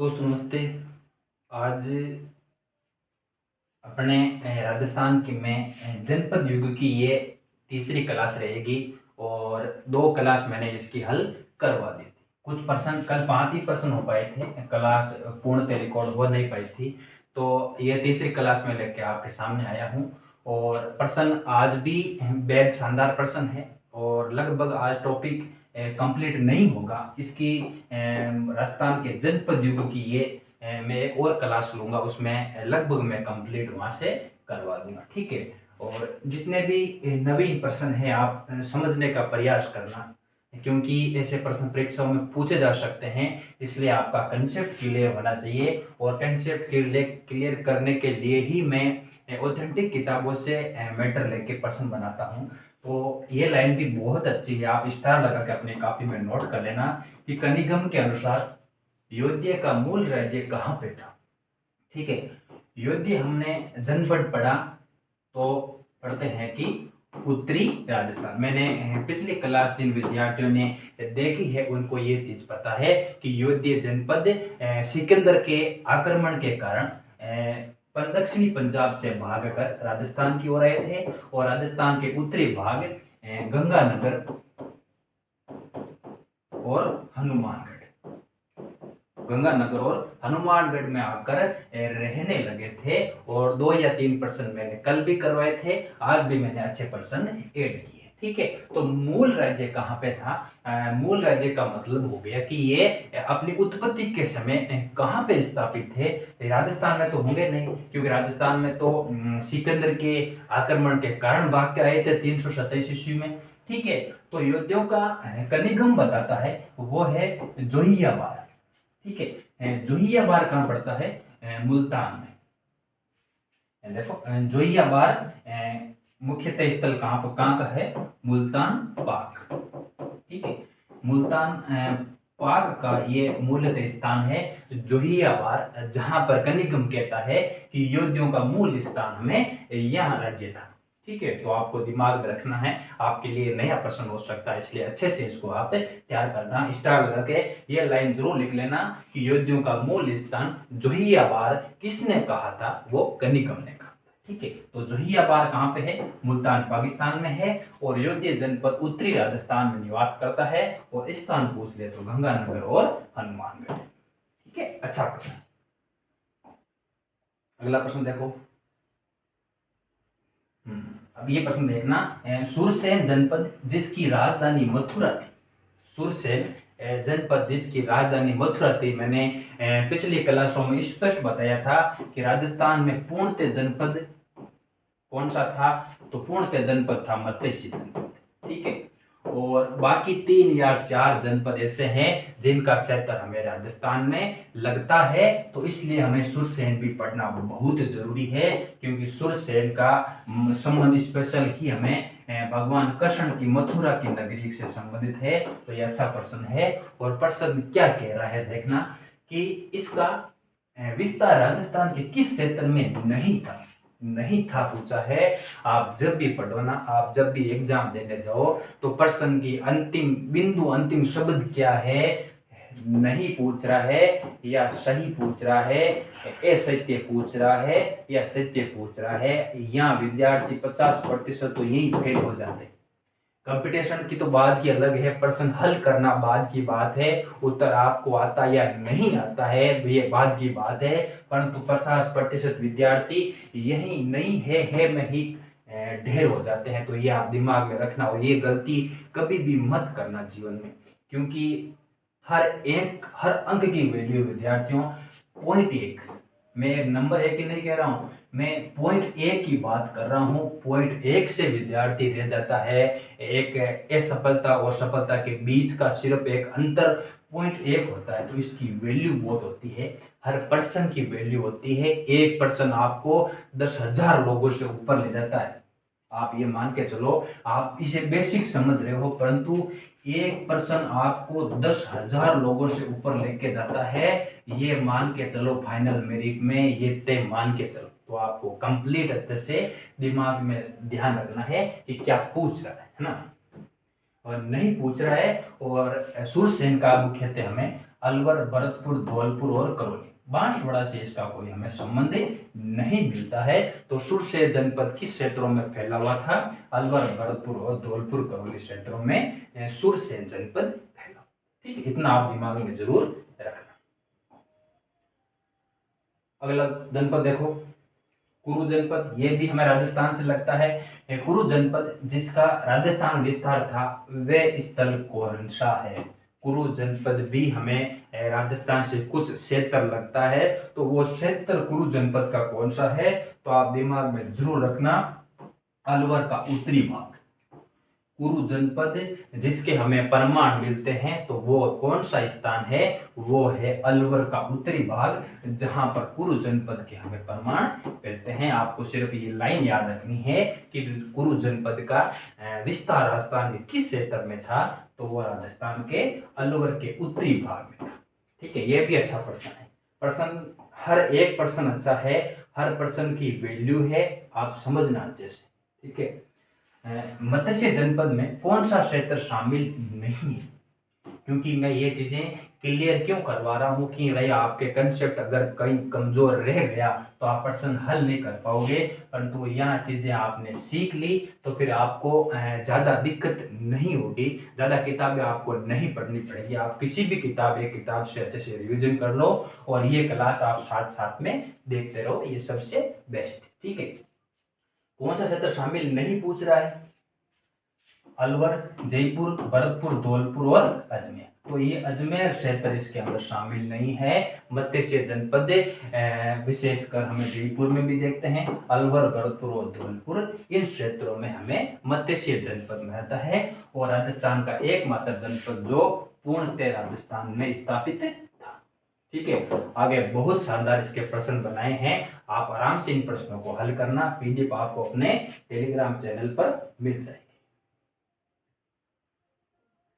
दोस्तों नमस्ते। आज अपने राजस्थान की में जनपद युग की ये तीसरी क्लास रहेगी और 2 क्लास मैंने इसकी हल करवा दी थी। कुछ प्रश्न कल 5 ही प्रश्न हो पाए थे, क्लास पूर्णतः रिकॉर्ड हो नहीं पाई थी, तो ये तीसरी क्लास में लेके आपके सामने आया हूँ। और प्रश्न आज भी बेहद शानदार प्रश्न है और लगभग आज टॉपिक कंप्लीट नहीं होगा। इसकी राजस्थान के जनपद युग की ये मैं एक और क्लास लूंगा, उसमें लगभग मैं कंप्लीट वहां से करवा दूंगा, ठीक है। और जितने भी नवीन प्रश्न है आप समझने का प्रयास करना, क्योंकि ऐसे प्रश्न परीक्षाओं में पूछे जा सकते हैं, इसलिए आपका कंसेप्ट क्लियर होना चाहिए। और कंसेप्ट क्लियर करने के लिए ही मैं ऑथेंटिक किताबों से मैटर लेके प्रश्न बनाता हूँ। तो ये लाइन भी बहुत अच्छी है, आप स्टार लगा के अपनी कॉपी में नोट कर लेना कि कनिगम के अनुसार योध्या का मूल राज्य कहाँ पे था, ठीक है। योध्या हमने जनपद पढ़ा तो पढ़ते हैं कि उत्तरी राजस्थान। मैंने पिछली क्लास जिन विद्यार्थियों ने देखी है उनको ये चीज पता है कि योध्या जनपद सिकंदर के आक्रमण के कारण दक्षिणी पंजाब से भागकर राजस्थान की ओर आए थे और राजस्थान के उत्तरी भाग गंगानगर और हनुमानगढ़ और हनुमानगढ़ में आकर रहने लगे थे। और 2 या 3 प्रश्न मैंने कल भी करवाए थे, आज भी मैंने अच्छे प्रश्न ऐड किए, ठीक है। तो मूल राज्य कहाँ पे था? मूल राज्य का मतलब हो गया कि ये अपनी उत्पत्ति के समय कहाँ पे स्थापित थे। राजस्थान में तो होंगे नहीं, क्योंकि राजस्थान में तो सिकंदर के आक्रमण के कारण भाग के आए थे 327 ईस्वी में, ठीक है। तो योद्धाओं का कनिगम बताता है वो है जोहियाबाद, ठीक है। जोहियाबार कहाँ पड़ता है? मुल्तान में। देखो जोहियाबार मुख्यतः स्थल कहाँ का है? मुल्तान पाक, ठीक है। मुल्तान पाक का ये मूलतः स्थान है जोहियाबार, जहां पर कनिगम कहता है कि योद्धाओं का मूल स्थान हमें यहाँ राज्य था, ठीक है। तो आपको दिमाग में रखना है, आपके लिए नया प्रश्न हो सकता है, इसलिए अच्छे से इसको आप तैयार करना। स्टार लगा के ये लाइन जरूर लिख लेना कि योद्धाओं का मूल स्थान जोहियाबार किसने कहा था? वो कनिगम ने कहा, ठीक है। तो जोहियाबार कहाँ पे है? मुल्तान पाकिस्तान में है और योध्या जनपद उत्तरी राजस्थान में निवास करता है। और स्थान पूछ ले तो गंगानगर और हनुमानगढ़, ठीक है। अच्छा प्रश्न, अगला प्रश्न देखो। अब ये प्रश्न देखना, सुरसेन जनपद जिसकी राजधानी मथुरा थी, सुरसेन जनपद जिसकी राजधानी मथुरा थी, मैंने पिछली क्लासों में स्पष्ट बताया था कि राजस्थान में पूर्णतः जनपद कौन सा था? तो पूर्णतः जनपद था मत्स्य जनपद, ठीक है। और बाकी 3 या 4 जनपद ऐसे हैं जिनका सेंटर हमें राजस्थान में लगता है, तो इसलिए हमें सुरसेन भी पढ़ना बहुत जरूरी है, क्योंकि सुरसेन का संबंध स्पेशल ही हमें भगवान कृष्ण की मथुरा की नगरी से संबंधित है। तो यह अच्छा प्रश्न है। और प्रश्न क्या कह रहा है देखना कि इसका विस्तार राजस्थान के किस क्षेत्र में नहीं था पूछा है। आप जब भी पढ़ो ना, आप जब भी एग्जाम देने जाओ तो प्रश्न की अंतिम बिंदु, अंतिम शब्द क्या है, नहीं पूछ रहा है या सही पूछ रहा है, असत्य पूछ रहा है या सत्य पूछ रहा है, यहाँ विद्यार्थी 50% तो यही फेल हो जाते हैं। कंपटीशन की तो बात की अलग है, प्रश्न हल करना बाद की बात है, उत्तर आपको आता या नहीं आता है ये बाद की बात है, परंतु 50% विद्यार्थी यही नहीं है में ही ढेर हो जाते हैं। तो ये आप दिमाग में रखना और ये गलती कभी भी मत करना जीवन में, क्योंकि हर अंक की वैल्यू विद्यार्थियों .1, मैं नंबर 1 की नहीं कह रहा हूं, मैं .1 की बात कर रहा हूं। .1 से विद्यार्थी रह जाता है। एक असफलता और सफलता के बीच का सिर्फ एक अंतर .1 होता है, तो इसकी वैल्यू बहुत होती है, हर पर्सन की वैल्यू होती है। एक पर्सन आपको 10,000 लोगों से ऊपर ले जाता है, आप ये मान के चलो, आप इसे बेसिक समझ रहे हो, परंतु एक पर्सन आपको 10,000 लोगों से ऊपर लेके जाता है, ये मान के चलो फाइनल मेरिट में, ये तय मान के चलो। तो आपको कंप्लीट अच्छे से दिमाग में ध्यान रखना है कि क्या पूछ रहा है ना, और नहीं पूछ रहा है। और सुरसेन का मुख्यतः हमें अलवर, भरतपुर, धौलपुर और करौली। बांसवाड़ा से इसका कोई हमें संबंध नहीं मिलता है। तो सुरसैन जनपद किस क्षेत्रों में फैला हुआ था? अलवर, भरतपुर और धौलपुर, करौली क्षेत्रों में सुरसैन जनपद फैला। ठीक है, इतना आप दिमाग में जरूर रखना। अगला जनपद देखो, कुरु जनपद। ये भी हमें राजस्थान से लगता है। कुरु जनपद जिसका राजस्थान विस्तार था, वे स्थल कौन सा है? कुरु जनपद भी हमें राजस्थान से कुछ क्षेत्र लगता है, तो वो क्षेत्र कुरु जनपद का कौन सा है? तो आप दिमाग में जरूर रखना, अलवर का उत्तरी भाग। कुरु जनपद जिसके हमें प्रमाण मिलते हैं, तो वो कौन सा स्थान है? वो है अलवर का उत्तरी भाग, जहां पर कुरु जनपद के हमें प्रमाण मिलते हैं। आपको सिर्फ ये लाइन याद रखनी है कि कुरु जनपद का विस्तार राजस्थान के किस क्षेत्र में था? तो वो राजस्थान के अलवर के उत्तरी भाग में था। ठीक है, ये भी अच्छा प्रश्न है। प्रश्न, हर एक प्रश्न अच्छा है, हर प्रश्न की वैल्यू है, आप समझना अच्छे से। ठीक है, मत्स्य जनपद में कौन सा क्षेत्र शामिल नहीं है? क्योंकि मैं ये चीजें क्लियर क्यों करवा रहा हूँ कि भाई आपके कंसेप्ट अगर कहीं कमजोर रह गया तो आप प्रश्न हल नहीं कर पाओगे, परंतु यहाँ चीजें आपने सीख ली तो फिर आपको ज्यादा दिक्कत नहीं होगी, ज्यादा किताबें आपको नहीं पढ़नी पड़ेगी। आप किसी भी एक किताब से अच्छे से रिविजन कर लो और ये क्लास आप साथ साथ में देखते रहो, ये सबसे बेस्ट। ठीक है, कौन सा क्षेत्र शामिल नहीं पूछ रहा है? अलवर, जयपुर, भरतपुर, धौलपुर और अजमेर। तो ये अजमेर क्षेत्र इसके अंदर शामिल नहीं है। मत्स्य जनपद विशेषकर हमें जयपुर में भी देखते हैं, अलवर, भरतपुर और धौलपुर, इन क्षेत्रों में हमें मत्स्य जनपद मिलता है। और राजस्थान का एकमात्र जनपद जो पूर्णतः राजस्थान में स्थापित था। ठीक है, आगे बहुत शानदार इसके प्रश्न बनाए हैं, आप आराम से इन प्रश्नों को हल करना। पीडीएफ आपको अपने टेलीग्राम चैनल पर मिल जाएगी।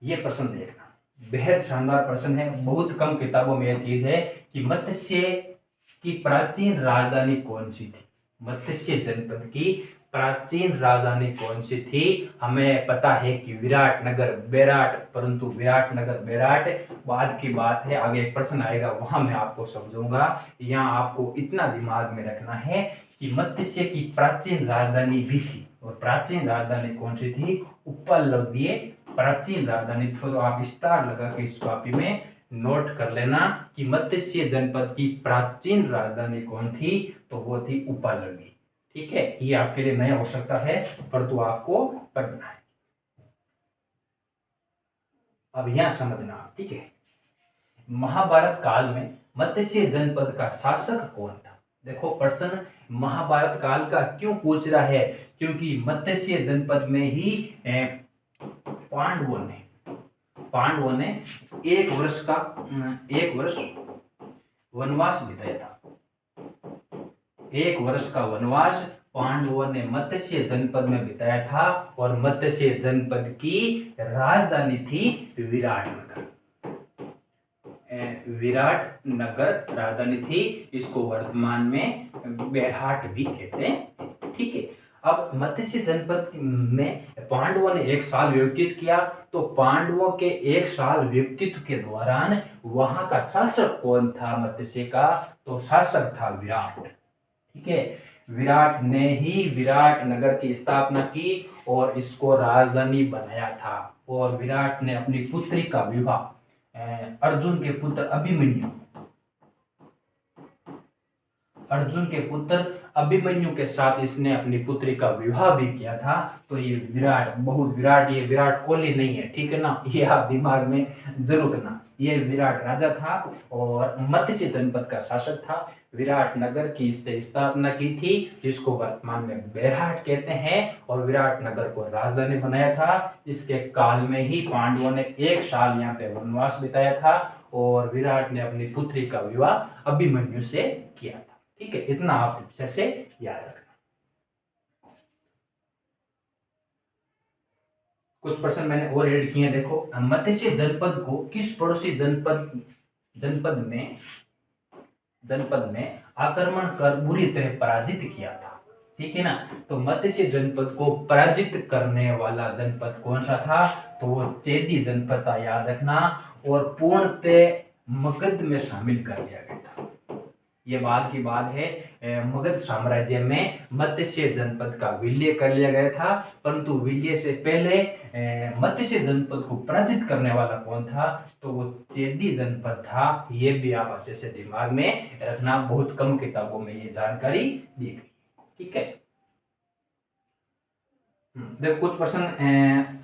ये प्रश्न देखना, बेहद शानदार प्रश्न है। बहुत कम किताबों में यह चीज है कि मत्स्य की प्राचीन राजधानी कौन सी थी? मत्स्य जनपद की प्राचीन राजधानी कौन सी थी? हमें पता है कि विराटनगर, बेराट, परंतु विराटनगर बेराट बाद की बात है, आगे एक प्रश्न आएगा वहां मैं आपको समझाऊंगा। यहाँ आपको इतना दिमाग में रखना है कि मत्स्य की प्राचीन राजधानी भी थी, और प्राचीन राजधानी कौन सी थी? उपलब्धि प्राचीन राजधानी। तो आप स्टार लगा के इस कॉपी में नोट कर लेना कि मत्स्य जनपद की प्राचीन राजधानी कौन थी? तो वो थी उपलब्धि। ठीक है, ये आपके लिए नया हो सकता है, परंतु आपको पढ़ना है। अब यहां समझना, ठीक है, महाभारत काल में मत्स्य जनपद का शासक कौन था? देखो प्रश्न महाभारत काल का क्यों पूछ रहा है? क्योंकि मत्स्य जनपद में ही पांडवों ने एक वर्ष वनवास बिताया था। एक वर्ष का वनवास पांडवों ने मत्स्य जनपद में बिताया था, और मत्स्य जनपद की राजधानी थी विराटनगर। विराटनगर राजधानी थी, इसको वर्तमान में बेरहाट भी कहते हैं। ठीक है, अब मत्स्य जनपद में पांडवों ने एक साल व्यतीत किया, तो पांडवों के एक साल व्यतीत के दौरान वहां का शासक कौन था मत्स्य का? तो शासक था विराट। ठीक है, विराट ने ही विराटनगर की स्थापना की और इसको राजधानी बनाया था। और विराट ने अपनी पुत्री का विवाह अर्जुन के पुत्र अभिमन्यु के साथ इसने अपनी पुत्री का विवाह भी किया था। तो ये ये विराट कोहली नहीं है, ठीक है ना, ये आप दिमाग में जरूर रखना। ये विराट राजा था और मत्स्य जनपद का शासक था। विराटनगर की स्थापना की थी, जिसको वर्तमान में बेरहाट कहते हैं, और विराटनगर को राजधानी बनाया था। इसके काल में ही पांडवों ने एक साल यहाँ पे वनवास बिताया था, और विराट ने अपनी पुत्री का विवाह अभिमन्यु से किया था। ठीक है, इतना आप अच्छे से याद रखना। कुछ प्रश्न मैंने और ऐड किए हैं, देखो मत्स्य जनपद को किस पड़ोसी जनपद में आक्रमण कर बुरी तरह पराजित किया था? ठीक है ना, तो मत्स्य जनपद को पराजित करने वाला जनपद कौन सा था? तो वो चेदी जनपद था, याद रखना। और पूर्णतः मगध में शामिल कर लिया गया था। ये बाद की बात है। मगध साम्राज्य में मत्स्य जनपद का विलय कर लिया गया था, परंतु विलय से पहले मत्स्य जनपद को पराजित करने वाला कौन था, तो वो चेदी जनपद था। ये भी आप अच्छे से दिमाग में रखना, बहुत कम किताबों में ये जानकारी दी गई। ठीक है, देखो कुछ प्रश्न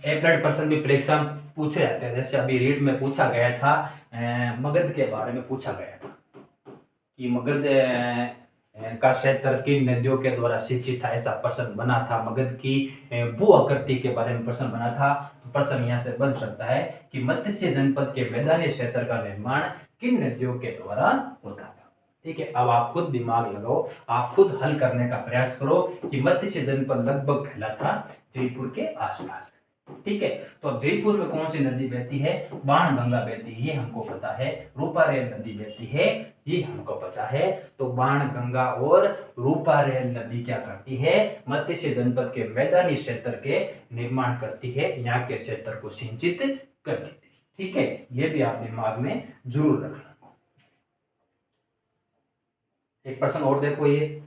एप्लाइड प्रश्न भी परीक्षा में पूछे जाते हैं। जैसे अभी रीड में पूछा गया था, मगध के बारे में पूछा गया था कि मगध का क्षेत्र किन नदियों के द्वारा सिंचित था, ऐसा प्रश्न बना था। मगध की भू आकृति के बारे में प्रश्न बना था। तो प्रश्न यहाँ से बन सकता है कि मत्स्य जनपद के मैदानी क्षेत्र का निर्माण किन नदियों के द्वारा होता था। ठीक है, अब आप खुद दिमाग लगाओ, आप खुद हल करने का प्रयास करो कि मत्स्य जनपद लगभग फैला था जयपुर के आसपास। ठीक है, तो अब जयपुर में कौन सी नदी बहती है, बाणगंगा बहती है, ये हमको पता है। रूपारेल नदी बहती है, ये हमको पता है। तो बाणगंगा और रूपारेल नदी क्या करती है, मत्स्य जनपद के मैदानी क्षेत्र के निर्माण करती है, यहाँ के क्षेत्र को सिंचित कर देती है। ठीक है, ये भी आप दिमाग में जरूर रखना। एक प्रश्न और देखो, ये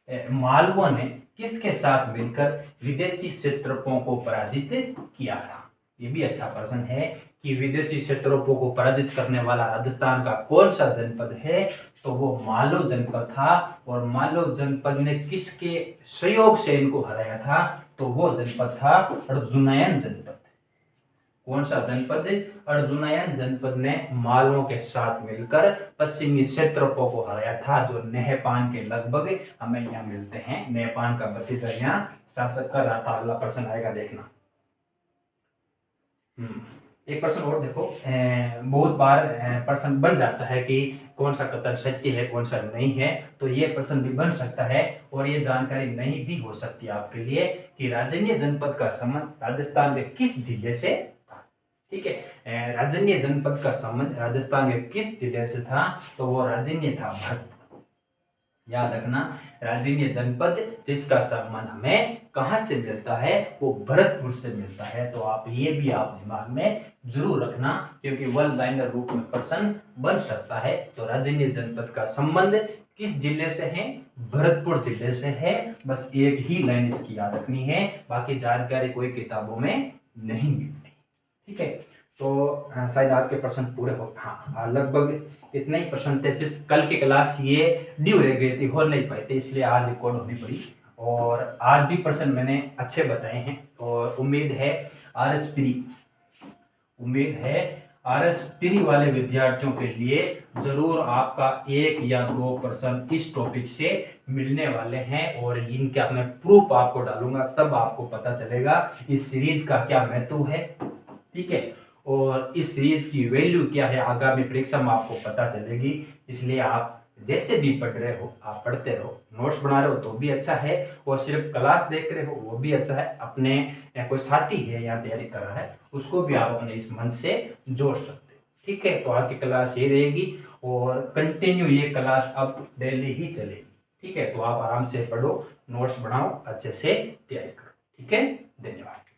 मालवा ने किसके साथ मिलकर विदेशी क्षेत्रपों को पराजित किया था। ये भी अच्छा प्रश्न है कि विदेशी क्षेत्रपों को पराजित करने वाला राजस्थान का कौन सा जनपद है, तो वो मालवा जनपद था। और मालवा जनपद ने किसके सहयोग से इनको हराया था, तो वो जनपद था अर्जुनयन जनपद। कौन सा जनपद, अर्जुनयन जनपद ने मालवों के साथ मिलकर पश्चिमी क्षेत्रपों को हराया था, जो नेहपान के लगभग हमें यहाँ मिलते हैं। नेहपान का भतीजा यहाँ शासक कर रहा था। अगला प्रश्न आएगा, देखना। एक प्रश्न और देखो, बहुत बार प्रश्न बन जाता है कि कौन सा कथन सत्य है, कौन सा नहीं है। तो ये प्रश्न भी बन सकता है और ये जानकारी नहीं भी हो सकती आपके लिए कि राजन्य जनपद का संबंध राजस्थान के किस जिले से था। ठीक है, राजन्य जनपद का संबंध राजस्थान के किस जिले से था, तो वो राजन्य था भरतपुर। याद रखना, राजन्य जनपद जिसका संबंध हमें कहां से मिलता है, वो भरतपुर से मिलता है। तो आप ये भी आप दिमाग में जरूर रखना, क्योंकि वन लाइनर रूप में प्रश्न बन सकता है। तो राजन्य जनपद का संबंध किस जिले से है, भरतपुर जिले से है। बस एक ही लाइन इसकी याद रखनी है, बाकी जानकारी कोई किताबों में नहीं मिलती। ठीक है, तो शायद आज के प्रश्न पूरे हो, हाँ लगभग इतने ही प्रश्न थे। फिर कल की क्लास ये ड्यू रह गई थी, हो नहीं पाई थी, इसलिए आज रिकॉर्ड होनी पड़ी। और आज भी प्रश्न मैंने अच्छे बताए हैं और उम्मीद है आरएस प्री वाले विद्यार्थियों के लिए जरूर आपका एक या दो प्रश्न इस टॉपिक से मिलने वाले हैं। और इनके मैं प्रूफ आपको डालूंगा, तब आपको पता चलेगा इस सीरीज का क्या महत्व है। ठीक है, और इस सीरीज की वैल्यू क्या है आगामी परीक्षा में आपको पता चलेगी। इसलिए आप जैसे भी पढ़ रहे हो, आप पढ़ते रहो, नोट्स बना रहे हो तो भी अच्छा है, और सिर्फ क्लास देख रहे हो वो भी अच्छा है। अपने या कोई साथी है या तैयारी कर रहा है, उसको भी आप अपने इस मन से जोड़ सकते हो। ठीक है, तो आज की क्लास ये रहेगी और कंटिन्यू ये क्लास अब डेली ही चलेगी। ठीक है, तो आप आराम से पढ़ो, नोट्स बनाओ, अच्छे से तैयारी करो। ठीक है, धन्यवाद।